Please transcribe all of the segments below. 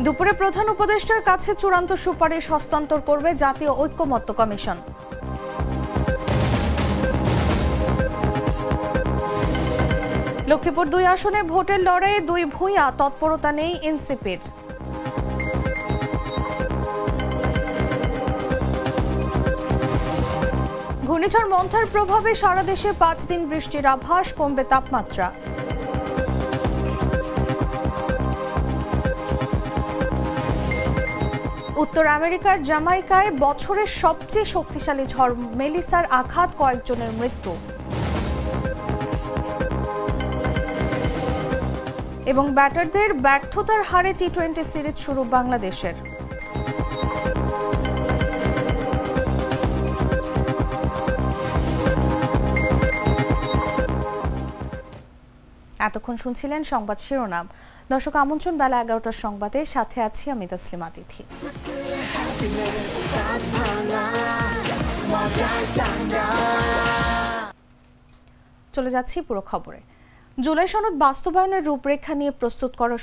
দুপুরে প্রধান উপদেষ্টার কাছে চূড়ান্ত সুপারিশ হস্তান্তর করবে জাতীয় ঐক্যমত্য কমিশন। লক্ষ্মীপুর 2 আসনে ভোটের লড়াইয়ে 2 ভূঁইয়া, তৎপরতা নেই এনসিপির। ঘূর্ণিঝড় মন্থার প্রভাবে সারা দেশে 5 দিন বৃষ্টির আভাস, কমবে তাপমাত্রা। উত্তর আমেরিকার জামাইকায় বছরের সবচেয়ে শক্তিশালী ঝড় মেলিসার আঘাত, কয়েকজনের মৃত্যু। এবং ব্যাটারদের ব্যর্থতার হারে টি-20 সিরিজ শুরু বাংলাদেশের। এতক্ষণ শুনছিলেন সংবাদ শিরোনাম। দর্শক, আমন্ত্রণ বেলা 11টার সংবাদে, সাথে আছি আমি তাসলিমা তিথি। চলে যাচ্ছি পুরো খবরে। জুলাই সনদ বাস্তবায়নের রূপরেখা নিয়ে প্রস্তুত করা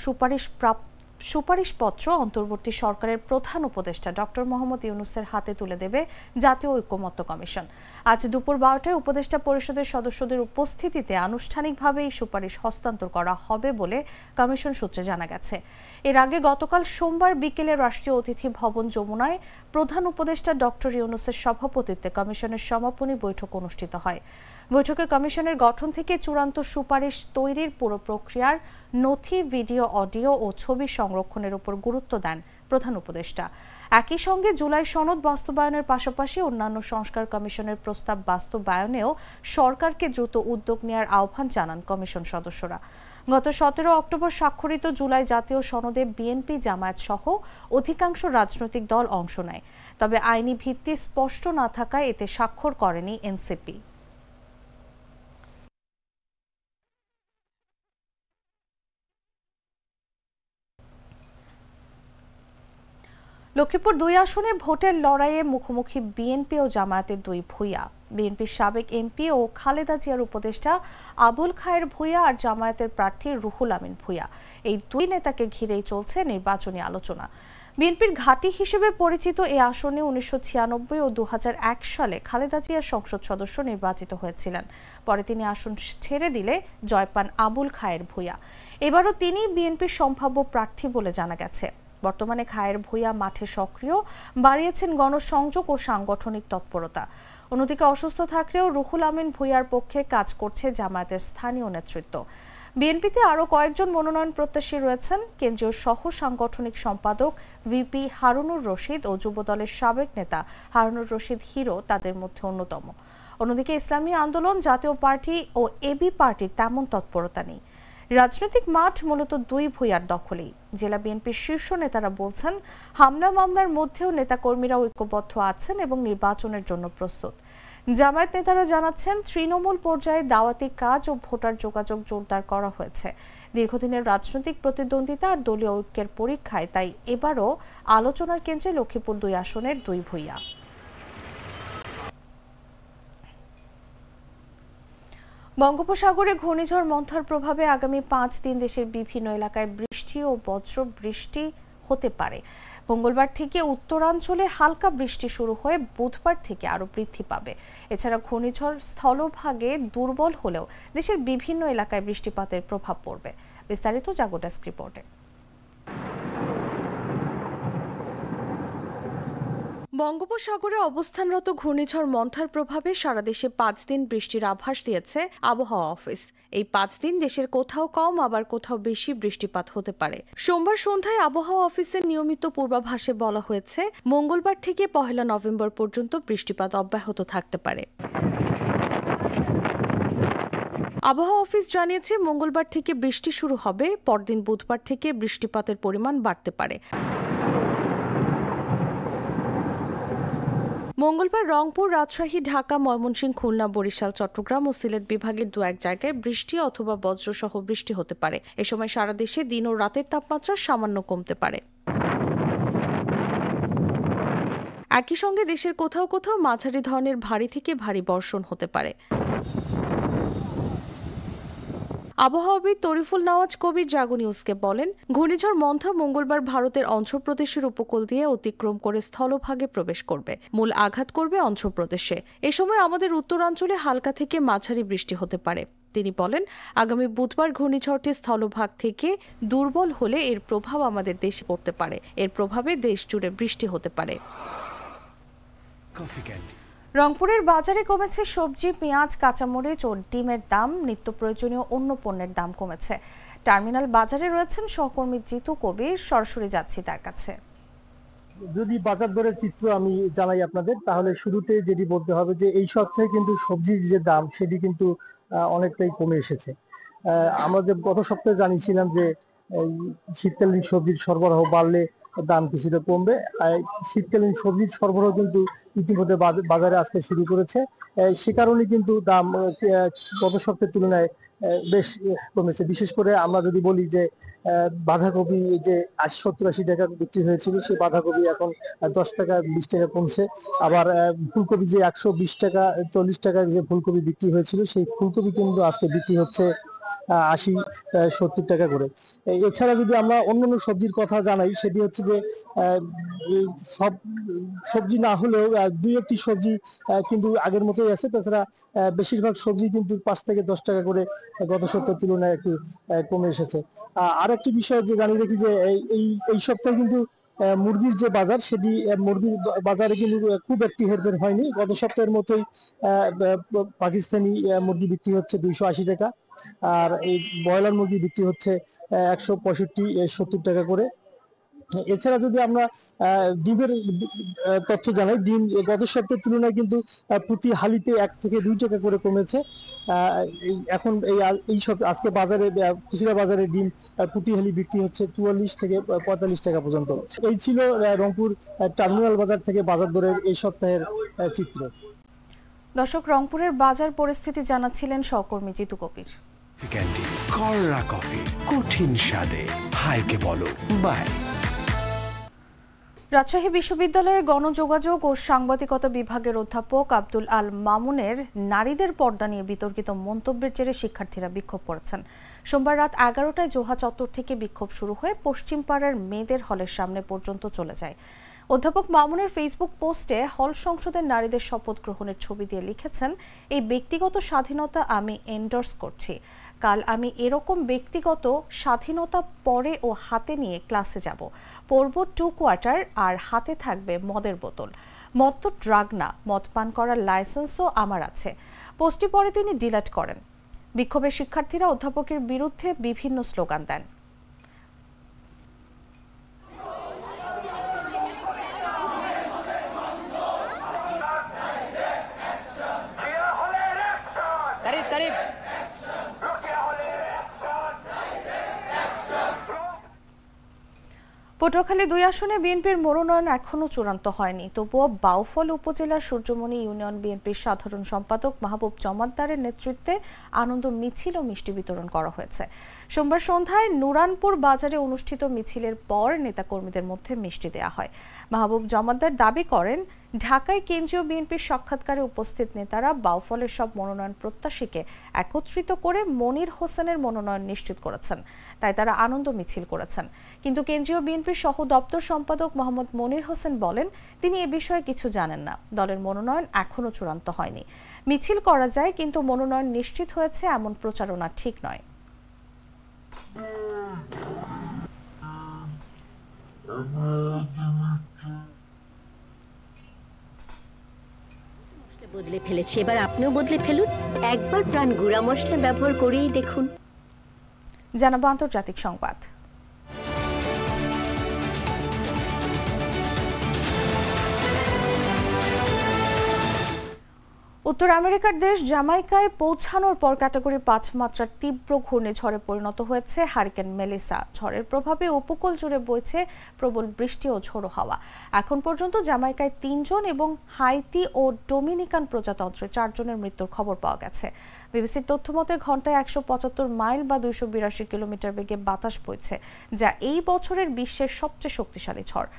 সুপারিশপত্র অন্তর্বর্তী সরকারের প্রধান উপদেষ্টা ডক্টর মোহাম্মদ ইউনূসের হাতে তুলে দেবে জাতীয় ঐক্যমত্য কমিশন। আজ দুপুর 12টায় উপদেষ্টা পরিষদের সদস্যদের উপস্থিতিতে আনুষ্ঠানিকভাবে এই সুপারিশ হস্তান্তর করা হবে বলে কমিশন সূত্রে জানা গেছে। এর আগে গতকাল সোমবার বিকেলে রাষ্ট্রীয় অতিথি ভবন যমুনায় প্রধান উপদেষ্টা ডক্টর ইউনূসের সভাপতিত্বে কমিশনের সমাপনী বৈঠক অনুষ্ঠিত হয়। বৈঠকে কমিশনের গঠন থেকে চূড়ান্ত সুপারিশ তৈরির পুরো প্রক্রিয়ার নথি, ভিডিও, অডিও ও ছবি সংরক্ষণের উপর গুরুত্ব দেন প্রধান উপদেষ্টা। একই সঙ্গে জুলাই সনদ বাস্তবায়নের পাশাপাশি অন্যান্য সংস্কার কমিশনের প্রস্তাব বাস্তবায়নেও সরকারকে দ্রুত উদ্যোগ নেওয়ার আহ্বান জানান কমিশন সদস্যরা। গত 17 অক্টোবর স্বাক্ষরিত জুলাই জাতীয় সনদে বিএনপি, জামায়াত সহ অধিকাংশ রাজনৈতিক দল অংশ নেয়। তবে আইনি ভিত্তি স্পষ্ট না থাকায় এতে স্বাক্ষর করেনি এনসিপি। লক্ষ্মীপুর 2 আসনে ভোটের লড়াইয়ে মুখোমুখি বিএনপি ও জামায়াতের 2 ভূঁইয়া। বিএনপির সাবেক এমপি ও খালেদা জিয়ার উপদেষ্টা আবুল খায়ের ভূঁইয়া আর জামায়াতের প্রার্থী রুহুল আমিন ভূঁইয়া, এই 2 নেতাকে ঘিরেই চলছে নির্বাচনী আলোচনা। বিএনপির ঘাঁটি হিসেবে পরিচিত এই আসনে 1996 ও 2001 সালে খালেদা জিয়া সংসদ সদস্য নির্বাচিত হয়েছিলেন। পরে তিনি আসন ছেড়ে দিলে জয় পান আবুল খায়ের ভূঁইয়া। এবারও তিনি বিএনপির সম্ভাব্য প্রার্থী বলে জানা গেছে। বর্তমানে খায়ের ভূঁইয়া মাঠে সক্রিয়, বাড়িয়েছেন গণসংযোগ ও সাংগঠনিক তৎপরতা। অন্যদিকে অসুস্থ থাকলেও রুহুল আমিন ভূঁইয়ার পক্ষে কাজ করছে জামায়াতের স্থানীয় নেতৃত্ব। বিএনপিতে আরও কয়েকজন মনোনয়ন প্রত্যাশী রয়েছেন। কেন্দ্রীয় সহ সাংগঠনিক সম্পাদক ভিপি হারুনুর রশিদ ও যুবদলের সাবেক নেতা হারুনুর রশিদ হিরো তাদের মধ্যে অন্যতম। অন্যদিকে ইসলামী আন্দোলন, জাতীয় পার্টি ও এবি পার্টির তেমন তৎপরতা নেই। রাজনৈতিক মাঠ মূলত 2 ভূঁইয়ার দখলেই। জেলা বিএনপির শীর্ষ নেতারা বলছেন, হামলা মামলার মধ্যেও নেতাকর্মীরা ঐক্যবদ্ধ আছেন এবং নির্বাচনের জন্য প্রস্তুত। জামায়াত নেতারা জানাচ্ছেন, তৃণমূল পর্যায়ে দাওয়াতি কাজ ও ভোটার যোগাযোগ জোরদার করা হয়েছে। দীর্ঘদিনের রাজনৈতিক প্রতিদ্বন্দ্বিতা আর দলীয় ঐক্যের পরীক্ষায় তাই এবারও আলোচনার কেন্দ্রে লক্ষ্মীপুর 2 আসনের 2 ভূঁইয়া। বঙ্গোপসাগরে ঘূর্ণিঝড় মন্থার প্রভাবে আগামী 5 দিন দেশের বিভিন্ন এলাকায় বৃষ্টি ও বজ্র বৃষ্টি হতে পারে। মঙ্গলবার থেকে উত্তরাঞ্চলে হালকা বৃষ্টি শুরু হয়ে বুধবার থেকে আরও বৃদ্ধি পাবে। এছাড়া ঘূর্ণিঝড় স্থলভাগে দুর্বল হলেও দেশের বিভিন্ন এলাকায় বৃষ্টিপাতের প্রভাব পড়বে। বিস্তারিত জাগো ডেস্ক রিপোর্টে। বঙ্গোপসাগরে অবস্থানরত ঘূর্ণিঝড় মন্থার প্রভাবে সারা দেশে 5 দিন বৃষ্টির আভাস দিয়েছে আবহাওয়া অফিস। এই 5 দিন দেশের কোথাও কম আবার কোথাও বেশি বৃষ্টিপাত হতে পারে। সোমবার সন্ধ্যায় আবহাওয়া অফিসের নিয়মিত পূর্বাভাসে বলা হয়েছে, মঙ্গলবার থেকে 1 নভেম্বর পর্যন্ত বৃষ্টিপাত অব্যাহত থাকতে পারে। আবহাওয়া অফিস জানিয়েছে, মঙ্গলবার থেকে বৃষ্টি শুরু হবে, পরদিন বুধবার থেকে বৃষ্টিপাতের পরিমাণ বাড়তে পারে। মঙ্গলবার রংপুর, রাজশাহী, ঢাকা, ময়মনসিংহ, খুলনা, বরিশাল, চট্টগ্রাম ও সিলেট বিভাগের 2-1 জায়গায় বৃষ্টি অথবা বজ্রসহ বৃষ্টি হতে পারে। এ সময় সারা দেশে দিন ও রাতের তাপমাত্রা সামান্য কমতে পারে। একই সঙ্গে দেশের কোথাও কোথাও মাঝারি ধরনের ভারী থেকে ভারী বর্ষণ হতে পারে। আবহাওয়াবিদ তরিফুল নওয়াজ কবির জাগো নিউজকে বলেন, ঘূর্ণিঝড় মন্থা মঙ্গলবার ভারতের অন্ধ্রপ্রদেশের উপকূল দিয়ে অতিক্রম করে স্থলভাগে প্রবেশ করবে, মূল আঘাত করবে অন্ধ্রপ্রদেশে। এ সময় আমাদের উত্তরাঞ্চলে হালকা থেকে মাঝারি বৃষ্টি হতে পারে। তিনি বলেন, আগামী বুধবার ঘূর্ণিঝড়টি স্থলভাগ থেকে দুর্বল হলে এর প্রভাব আমাদের দেশে পড়তে পারে। এর প্রভাবে দেশ জুড়ে বৃষ্টি হতে পারে। রংপুরের বাজারে কমেছে সবজি, পেঁয়াজ, কাঁচামরিচ ও ডিমের দাম। নিত্য প্রয়োজনীয় অন্য পণ্যের দাম কমেছে। টার্মিনাল বাজারে রয়েছেন সহকর্মী জিতু কবির, সরাসরি যাচ্ছি তার কাছে। যদি বাজার দরের চিত্র আমি জানাই আপনাদের, তাহলে শুরুতে যেটি বলতে হবে যে এই সপ্তাহে কিন্তু সবজির যে দাম সেটি কিন্তু অনেকটাই কমে এসেছে। আমরা যে গত সপ্তাহে জানিয়েছিলাম যে শীতকালীন সবজির সরবরাহ বাড়লে দাম কিছুটা কমবে। শীতকালীন সবজির সরবরাহ কিন্তু ইতিমধ্যে বাজারে আসতে শুরু করেছে। সে কারণে কিন্তু দাম গত সপ্তাহের তুলনায় বেশ কমেছে। বিশেষ করে আমরা যদি বলি যে বাঁধাকপি যে 70-80 টাকা বিক্রি হয়েছিল, সেই বাঁধাকপি এখন 10 টাকা 20 টাকা কমছে। আবার ফুলকপি যে 120 টাকা 40 টাকার যে ফুলকপি বিক্রি হয়েছিল, সেই ফুলকপি কিন্তু আজকে বিক্রি হচ্ছে 80-70 টাকা করে। এছাড়া যদি আমরা অন্যান্য সবজির কথা জানাই, সেটি হচ্ছে যে সব সবজি না হলেও 2-1টি সবজি কিন্তু আগের মতোই আছে। তাছাড়া বেশিরভাগ সবজি কিন্তু 5 থেকে 10 টাকা করে গত সপ্তাহের তুলনায় একটু কমে এসেছে। আর একটি বিষয় যে জানিয়ে রাখি যে এই সপ্তাহে কিন্তু মুরগির যে বাজার, সেটি মুরগির বাজারে কিন্তু খুব একটি হেরফের হয়নি। গত সপ্তাহের মতোই পাকিস্তানি মুরগি বিক্রি হচ্ছে 280 টাকা, আর এই ব্রয়লার মুরগি বিক্রি হচ্ছে 165-70 টাকা করে। এছাড়া যদি আমরা ডিমের তথ্য জানাই, ডিম গত সপ্তাহের তুলনায় কিন্তু প্রতি হালিতে 1 থেকে 2 টাকা করে কমেছে। এখন এই আজকে বাজারে খুচরা বাজারে ডিম প্রতি হালি বিক্রি হচ্ছে 44 থেকে 45 টাকা পর্যন্ত। এই ছিল রংপুর টার্মিনাল বাজার থেকে বাজার দরের এই সপ্তাহের চিত্র। দর্শক, রংপুরের বাজার পরিস্থিতি জানাচ্ছিলেন সহকর্মী জিতু কবির। কররা কফি, কঠিন স্বাদে হাইকে বলো বাই। রাজশাহী বিশ্ববিদ্যালয়ের গণযোগাযোগ ও সাংবাদিকতা বিভাগের অধ্যাপক আব্দুল আল মামুনের নারীদের পর্দা নিয়ে বিতর্কিত মন্তব্যের জেরে শিক্ষার্থীরা বিক্ষোভ করেছেন। সোমবার রাত 11টায় জোহা চত্বর থেকে বিক্ষোভ শুরু হয়ে পশ্চিম পাড়ার মেয়েদের হলের সামনে পর্যন্ত চলে যায়। অধ্যাপক মামুনের ফেসবুক পোস্টে হল সংসদের নারীদের শপথ গ্রহণের ছবি দিয়ে লিখেছেন, এই ব্যক্তিগত স্বাধীনতা আমি এন্ডোর্স করছি। কাল আমি এরকম ব্যক্তিগত স্বাধীনতা পরে ও হাতে নিয়ে ক্লাসে যাব, পরব 2 কোয়ার্টার আর হাতে থাকবে মদের বোতল। মদ তো ড্রাগ না, মদ পান করার লাইসেন্সও আমার আছে। পোস্টটি পরে তিনি ডিলিট করেন। বিক্ষোভের শিক্ষার্থীরা অধ্যাপকের বিরুদ্ধে বিভিন্ন স্লোগান দেন। পটুয়াখালী 2 আসনে বিএনপির মনোনয়ন এখনো চূড়ান্ত হয়নি। তবুও বাউফল উপজেলার সূর্যমণি ইউনিয়ন বিএনপির সাধারণ সম্পাদক মাহবুব জমাদ্দারের নেতৃত্বে আনন্দ মিছিল ও মিষ্টি বিতরণ করা হয়েছে। সোমবার সন্ধ্যায় নুরানপুর বাজারে অনুষ্ঠিত মিছিলের পর নেতাকর্মীদের মধ্যে মিষ্টি দেওয়া হয়। মাহবুব জমাদ্দার দাবি করেন, ঢাকায় কেন্দ্রীয় বিএনপির সাক্ষাৎকারে উপস্থিত নেতারা বাউফলের সব মনোনয়ন প্রত্যাশীকে একত্রিত করে মনির হোসেনের মনোনয়ন নিশ্চিত করেছেন, তাই তারা আনন্দ মিছিল করেছেন। কিন্তু কেন্দ্রীয় বিএনপির সহ দপ্তর সম্পাদক মোহাম্মদ মনির হোসেন বলেন, তিনি এ বিষয়ে কিছু জানেন না। দলের মনোনয়ন এখনো চূড়ান্ত হয়নি। মিছিল করা যায়, কিন্তু মনোনয়ন নিশ্চিত হয়েছে এমন প্রচারণা ঠিক নয়। বদলে ফেলেছে, এবার আপনিও বদলে ফেলুন। একবার প্রাণ গুঁড়া মশলা ব্যবহার করেই দেখুন। জানাবো আন্তর্জাতিক সংবাদ। উত্তর আমেরিকার দেশ জামাইকায় পৌঁছানোর পর ক্যাটাগরি 5 মাত্রার তীব্র ঘূর্ণিঝড়ে পরিণত হয়েছে হারিকেন মেলিসা। ঝড়ের প্রভাবে উপকূল জুড়ে বইছে প্রবল বৃষ্টি ও ঝোড়ো হাওয়া। এখন পর্যন্ত জামাইকায় 3 জন এবং হাইতি ও ডোমিনিকান প্রজাতন্ত্রে 4 জনের মৃত্যুর খবর পাওয়া গেছে। বিবিসির তথ্য মতে ঘন্টায় 175 মাইল বা 282 কিলোমিটার বেগে বাতাস বইছে, যা এই বছরের বিশ্বের সবচেয়ে শক্তিশালী ঝড়।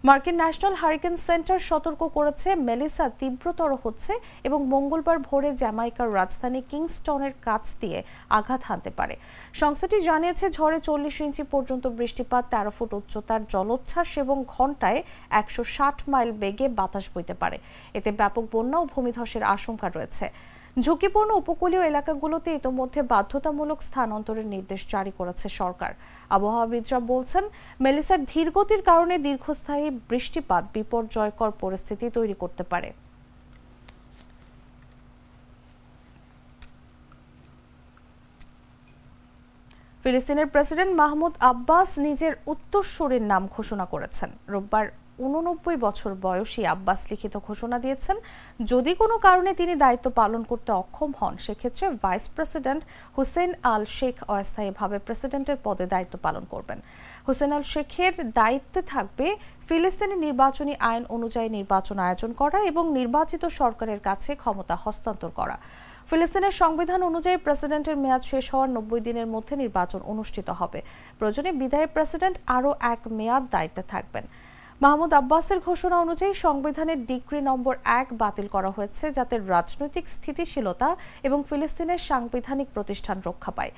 মার্কিন ন্যাশনাল হারিকেন সেন্টার সতর্ক করেছে মেলিসা তীব্রতর হচ্ছে এবং মঙ্গলবার ভোরে জ্যামাইকার রাজধানী কিংস্টনের কাছ দিয়ে আঘাত হানতে পারে। সংস্থাটি জানিয়েছে ঝড়ে 40 ইঞ্চি পর্যন্ত বৃষ্টিপাত, 13 ফুট উচ্চতার জলোচ্ছ্বাস এবং ঘন্টায় 160 মাইল বেগে বাতাস বইতে পারে। এতে ব্যাপক বন্যা ও ভূমিধসের আশঙ্কা রয়েছে। ঝুঁকিপূর্ণ উপকূলীয় এলাকাগুলোতে ইতোমধ্যে বাধ্যতামূলক স্থানান্তরের নির্দেশ জারি করেছে সরকার। আবহাওয়াবিদরা বলছেন, মেলিসার ধীরগতির কারণে দীর্ঘস্থায়ী বৃষ্টিপাত বিপর্যয়কর পরিস্থিতি তৈরি করতে পারে। ফিলিস্তিনের প্রেসিডেন্ট মাহমুদ আব্বাস নিজের উত্তরসূরির নাম ঘোষণা করেছেন। রোববার 89 বছর বয়সী আব্বাস লিখিত ঘোষণা দিয়েছেন, যদি কোনো কারণে তিনি দায়িত্ব পালন করতে অক্ষম হন সেক্ষেত্রে ভাইস প্রেসিডেন্ট হুসেইন আল শেখ অস্থায়ীভাবে প্রেসিডেন্টের পদে দায়িত্ব পালন করবেন। হুসেইন আল শেখের দায়িত্বে থাকবে ফিলিস্তিনি নির্বাচনী আইন অনুযায়ী নির্বাচন আয়োজন করা এবং নির্বাচিত সরকারের কাছে ক্ষমতা হস্তান্তর করা। ফিলিস্তিনের সংবিধান অনুযায়ী প্রেসিডেন্টের মেয়াদ শেষ হওয়ার 90 দিনের মধ্যে নির্বাচন অনুষ্ঠিত হবে। প্রয়োজনে বিদায়ী প্রেসিডেন্ট আরও 1 মেয়াদ দায়িত্বে থাকবেন। মাহমুদ আব্বাসের ঘোষণা অনুযায়ী সংবিধানের ডিক্রি নম্বর 1 বাতিল করা হয়েছে, যাতে রাজনৈতিক স্থিতিশীলতা এবং ফিলিস্তিনের সাংবিধানিক প্রতিষ্ঠান রক্ষা পায়।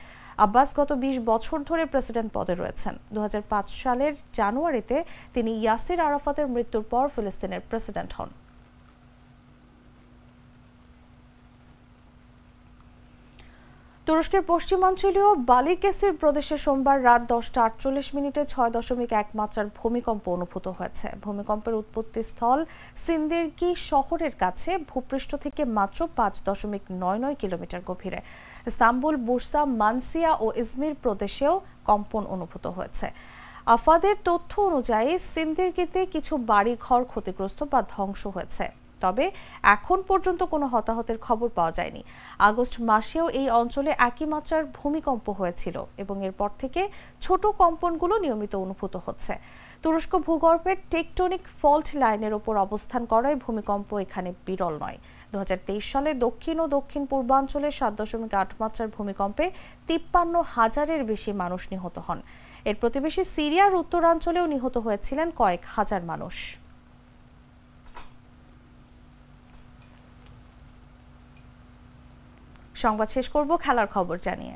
আব্বাস গত 20 বছর ধরে প্রেসিডেন্ট পদে রয়েছেন। 2005 সালের জানুয়ারিতে তিনি ইয়াসির আরাফাতের মৃত্যুর পর ফিলিস্তিনের প্রেসিডেন্ট হন। তুরস্কের পশ্চিমাঞ্চলীয় বালিকেসির প্রদেশে সোমবার রাত 10:48 6.1 মাত্রার ভূমিকম্প অনুভূত হয়েছে। ভূমিকম্পের উৎপত্তি স্থল সিন্দিরকি শহরের কাছে ভূপৃষ্ঠ থেকে মাত্র 5.99 কিলোমিটার গভীরে। ইস্তাম্বুল, বুরসা, মানসিয়া ও ইজমির প্রদেশেও কম্পন অনুভূত হয়েছে। আফাদের তথ্য অনুযায়ী সিন্দিরকিতে কিছু বাড়ি ঘর ক্ষতিগ্রস্ত বা ধ্বংস হয়েছে, তবে এখন পর্যন্ত কোনো হতাহতের খবর পাওয়া যায়নি। আগস্ট মাসেও এই অঞ্চলে একই মাত্রার ভূমিকম্প হয়েছিল এবং এরপর থেকে ছোট কম্পনগুলো নিয়মিত অনুভূত হচ্ছে। তুরস্ক ভূগর্ভের টেকটনিক ফল্ট লাইনের ওপর অবস্থান করায় ভূমিকম্প এখানে বিরল নয়। 2023 সালে দক্ষিণ ও দক্ষিণ পূর্বাঞ্চলে 7.8 মাত্রার ভূমিকম্পে 53,000-এর বেশি মানুষ নিহত হন। এর প্রতিবেশী সিরিয়ার উত্তরাঞ্চলেও নিহত হয়েছিলেন কয়েক হাজার মানুষ। সংবাদ শেষ করব খেলার খবর জানিয়ে।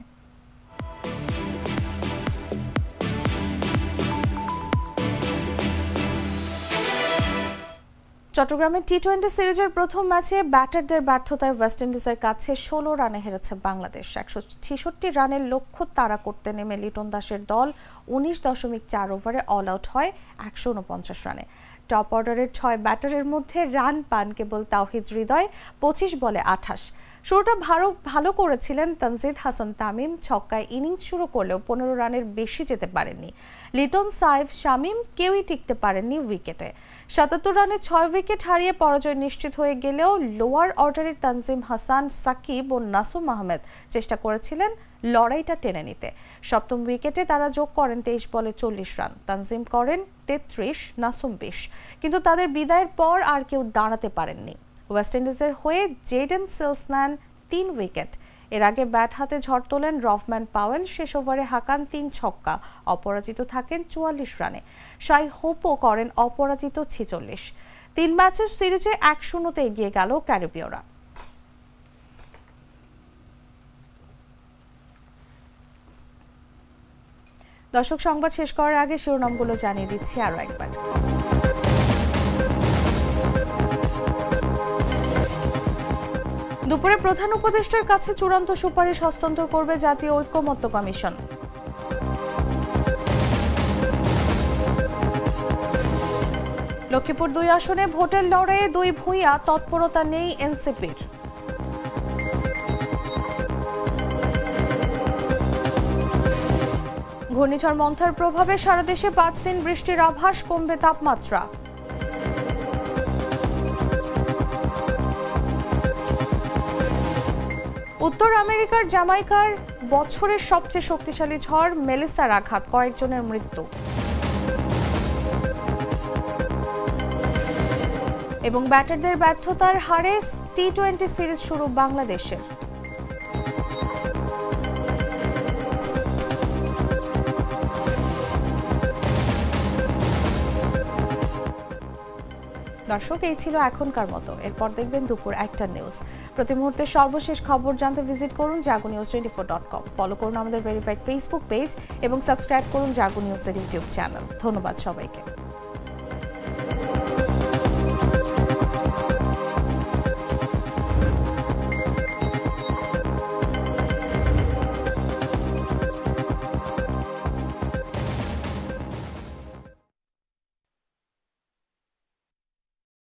চট্টগ্রামে টি-20 সিরিজের প্রথম ম্যাচে ব্যাটারদের ব্যর্থতায় ওয়েস্ট ইন্ডিজের কাছে 16 রানে হেরেছে বাংলাদেশ। 166 রানের লক্ষ্য তাড়া করতে নেমে লিটন দাসের দল 19.4 ওভারে অল আউট হয় 149 রানে। টপ অর্ডারের 6 ব্যাটারের মধ্যে রান পান কেবল তাওহিদ হৃদয়, 25 বলে 28। শুরুটা ভালো করেছিলেন তানজিদ হাসান তামিম, ছক্কায় ইনিংস শুরু করলেও 15 রানের বেশি যেতে পারেননি। লিটন, সাইফ, শামীম কেউই টিকতে পারেননি উইকেটে। 77 রানে 6 উইকেট হারিয়ে পরাজয় নিশ্চিত হয়ে গেলেও লোয়ার অর্ডারের তানজিম হাসান, সাকিব ও নাসুম আহমেদ চেষ্টা করেছিলেন লড়াইটা টেনে নিতে। সপ্তম উইকেটে তারা যোগ করেন 23 বলে 40 রান। তানজিম করেন 33, নাসুম 20, কিন্তু তাদের বিদায়ের পর আর কেউ দাঁড়াতে পারেননি। ওয়েস্ট ইন্ডিজের হয়ে জেডেন সেলস নেন 3 উইকেট। এর আগে ব্যাট হাতে ঝড় তোলেন রফম্যান পাওয়েল, শেষ ওভারে হাঁকান 3 ছক্কা, অপরাজিত থাকেন 44 রানে। শাই হোপও করেন অপরাজিত 46। 3 ম্যাচের সিরিজে 1-0 এগিয়ে গেল ক্যারিবীয়রা। দর্শক, সংবাদ শেষ করার আগে শিরোনামগুলো জানিয়ে দিচ্ছি আরো একবার। দুপুরে প্রধান উপদেষ্টার কাছে চূড়ান্ত সুপারিশ হস্তান্তর করবে জাতীয় ঐকমত্য কমিশন। লক্ষ্মীপুর 2 আসনে ভোটের লড়াইয়ে 2 ভূঁইয়া, তৎপরতা নেই এনসিপির। ঘূর্ণিঝড় মন্থার প্রভাবে সারা দেশে 5 দিন বৃষ্টির আভাস, কমবে তাপমাত্রা। উত্তর আমেরিকার জামাইকার বছরের সবচেয়ে শক্তিশালী ঝড় মেলিসার আঘাত, কয়েকজনের মৃত্যু। এবং ব্যাটারদের ব্যর্থতার হারে টি-20 সিরিজ শুরু বাংলাদেশের। দর্শক, এই ছিল এখনকার মতো। এরপর দেখবেন দুপুর 1টা নিউজ। প্রতি মুহূর্তে সর্বশেষ খবর জানতে ভিজিট করুন jagonews24.com। ফলো করুন আমাদের ভেরিফাইড ফেসবুক পেজ এবং সাবস্ক্রাইব করুন জাগো নিউজের ইউটিউব চ্যানেল। ধন্যবাদ সবাইকে।